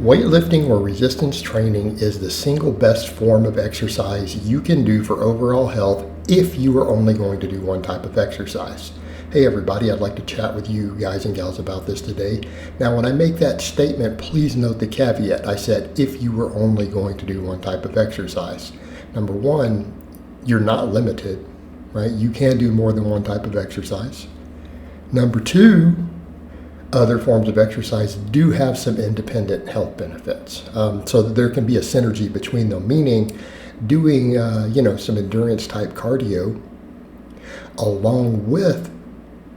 Weightlifting or resistance training is the single best form of exercise you can do for overall health if you are only going to do one type of exercise. Hey everybody, I'd like to chat with you guys and gals about this today. Now when I make that statement, please note the caveat. I said if you were only going to do one type of exercise. Number one, you're not limited, right? You can do more than one type of exercise. Number two, other forms of exercise do have some independent health benefits. So that there can be a synergy between them, meaning doing some endurance type cardio along with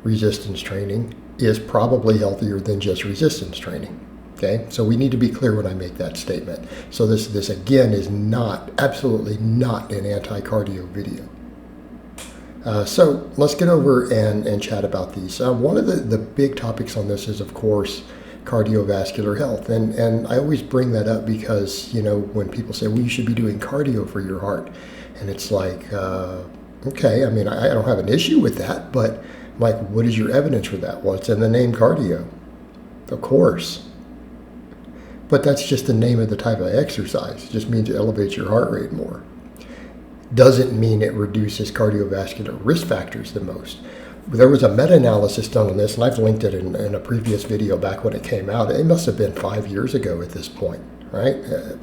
resistance training is probably healthier than just resistance training. Okay, so we need to be clear when I make that statement. So this again is absolutely not an anti-cardio video. So let's get over and chat about these. One of the big topics on this is, of course, cardiovascular health. And I always bring that up because, when people say, well, you should be doing cardio for your heart. And it's like, okay, I mean, I don't have an issue with that, but like, what is your evidence for that? Well, it's in the name cardio, of course. But that's just the name of the type of exercise. It just means it elevates your heart rate more. Doesn't mean it reduces cardiovascular risk factors the most. There was a meta-analysis done on this, and I've linked it in a previous video back when it came out. It must have been 5 years ago at this point, right?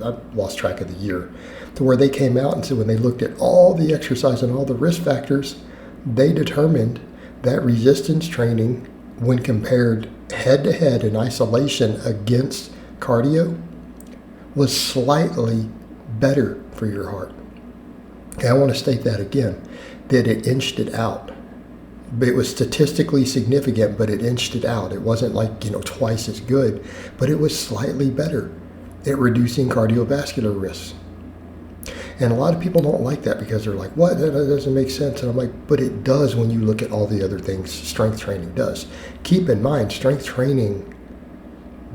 I've lost track of the year. To where they came out and said when they looked at all the exercise and all the risk factors, they determined that resistance training, when compared head-to-head in isolation against cardio, was slightly better for your heart. Okay, I want to state that again, that it inched it out. It was statistically significant, but it inched it out. It wasn't like, twice as good, but it was slightly better at reducing cardiovascular risks. And a lot of people don't like that because they're like, what? That doesn't make sense. And I'm like, but it does when you look at all the other things strength training does. Keep in mind, strength training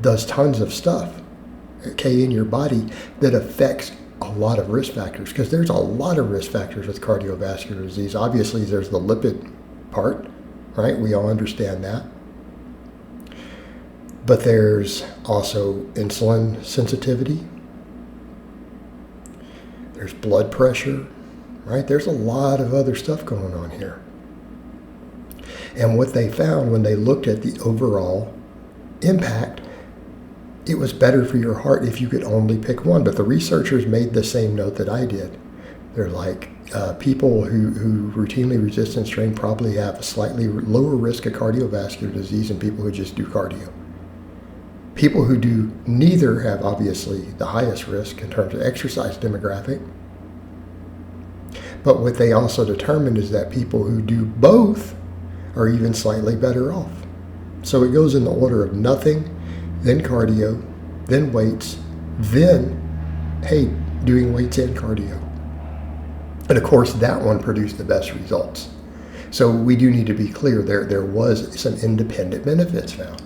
does tons of stuff, okay, in your body that affects a lot of risk factors, because there's a lot of risk factors with cardiovascular disease. Obviously, there's the lipid part, right? We all understand that. But there's also insulin sensitivity. There's blood pressure, right? There's a lot of other stuff going on here. And what they found when they looked at the overall impact, it was better for your heart if you could only pick one. But the researchers made the same note that I did. They're like, people who routinely resistance train probably have a slightly lower risk of cardiovascular disease than people who just do cardio. People who do neither have obviously the highest risk in terms of exercise demographic. But what they also determined is that people who do both are even slightly better off. So it goes in the order of nothing, then cardio, then weights, then, hey, doing weights and cardio. And of course, that one produced the best results. So we do need to be clear, there was some independent benefits found,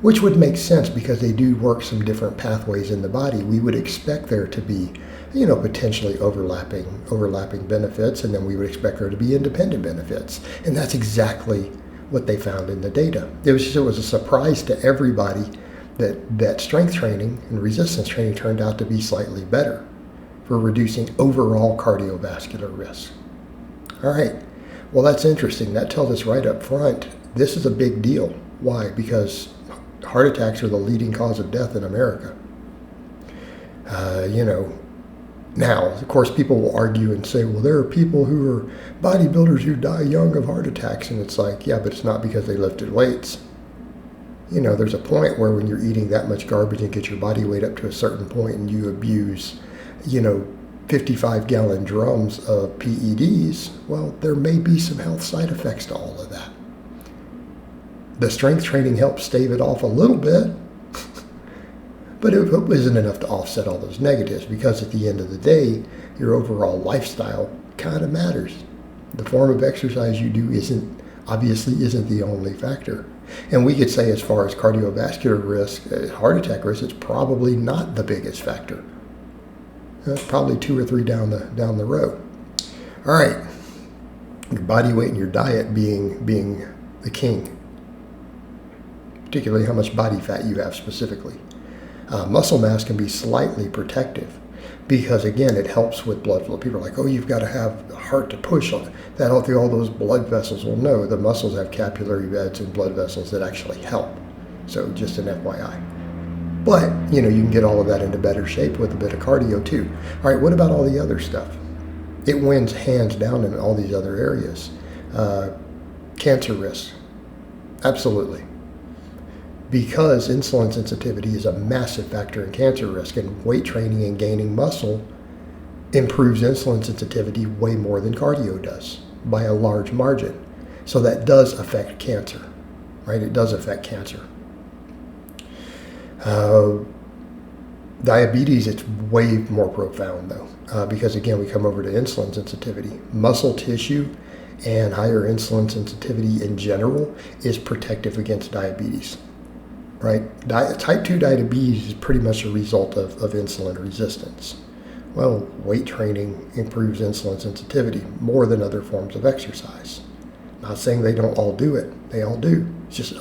which would make sense because they do work some different pathways in the body. We would expect there to be, potentially overlapping benefits, and then we would expect there to be independent benefits. And that's exactly what they found in the data. It was a surprise to everybody that strength training and resistance training turned out to be slightly better for reducing overall cardiovascular risk. All right, well, that's interesting. That tells us right up front, this is a big deal. Why? Because heart attacks are the leading cause of death in America. Now, of course, people will argue and say, well, there are people who are bodybuilders who die young of heart attacks. And it's like, yeah, but it's not because they lifted weights. There's a point where when you're eating that much garbage and get your body weight up to a certain point and you abuse, 55-gallon drums of PEDs, well, there may be some health side effects to all of that. The strength training helps stave it off a little bit, but it isn't enough to offset all those negatives, because at the end of the day, your overall lifestyle kind of matters. The form of exercise you do isn't the only factor. And we could say as far as cardiovascular risk, heart attack risk, it's probably not the biggest factor. It's probably 2 or 3 down the road. All right, your body weight and your diet being the king. particularly how much body fat you have specifically. Muscle mass can be slightly protective because, again, it helps with blood flow. People are like, oh, you've got to have the heart to push on it. That'll do all those blood vessels. Well, no, the muscles have capillary beds and blood vessels that actually help. So just an FYI. But, you can get all of that into better shape with a bit of cardio too. All right, what about all the other stuff? It wins hands down in all these other areas. Cancer risk. Absolutely. Because insulin sensitivity is a massive factor in cancer risk, and weight training and gaining muscle improves insulin sensitivity way more than cardio does by a large margin. So that does affect cancer, right? It does affect cancer. Diabetes, it's way more profound though, because again, we come over to insulin sensitivity. Muscle tissue and higher insulin sensitivity in general is protective against diabetes, right? Type 2 diabetes is pretty much a result of insulin resistance. Well, weight training improves insulin sensitivity more than other forms of exercise. Not saying they don't all do it. They all do. It's just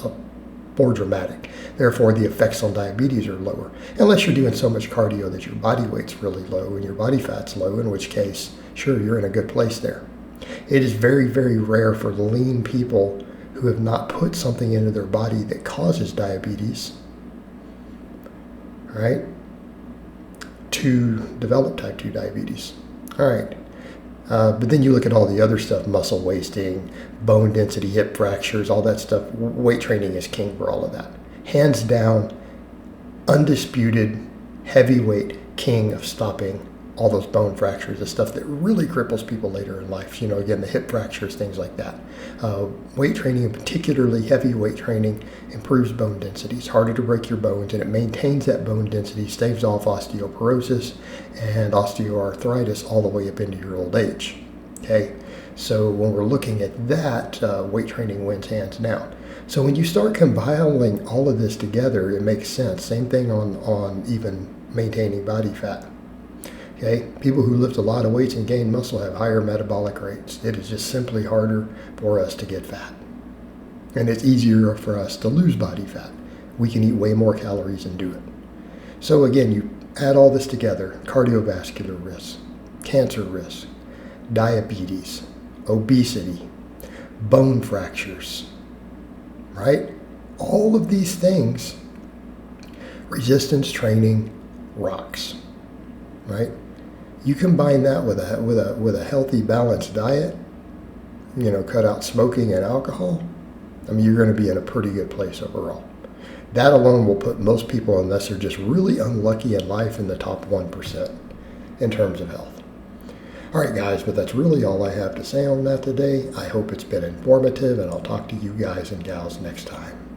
more dramatic. Therefore, the effects on diabetes are lower. Unless you're doing so much cardio that your body weight's really low and your body fat's low, in which case, sure, you're in a good place there. It is very, very rare for lean people who have not put something into their body that causes diabetes, right, to develop type 2 diabetes. All right. But then you look at all the other stuff, muscle wasting, bone density, hip fractures, all that stuff. Weight training is king for all of that. Hands down, undisputed, heavyweight king of stopping all those bone fractures, the stuff that really cripples people later in life. Again, the hip fractures, things like that. Weight training, and particularly heavy weight training, improves bone density. It's harder to break your bones, and it maintains that bone density, staves off osteoporosis and osteoarthritis all the way up into your old age. Okay, so when we're looking at that, weight training wins hands down. So when you start compiling all of this together, it makes sense. Same thing on even maintaining body fat. Okay, people who lift a lot of weights and gain muscle have higher metabolic rates. It is just simply harder for us to get fat. And it's easier for us to lose body fat. We can eat way more calories and do it. So again, you add all this together: cardiovascular risk, cancer risk, diabetes, obesity, bone fractures, right? All of these things, resistance training rocks, right? You combine that with a healthy, balanced diet, cut out smoking and alcohol, you're going to be in a pretty good place overall. That alone will put most people, unless they're just really unlucky in life, in the top 1% in terms of health. All right, guys, but that's really all I have to say on that today. I hope it's been informative, and I'll talk to you guys and gals next time.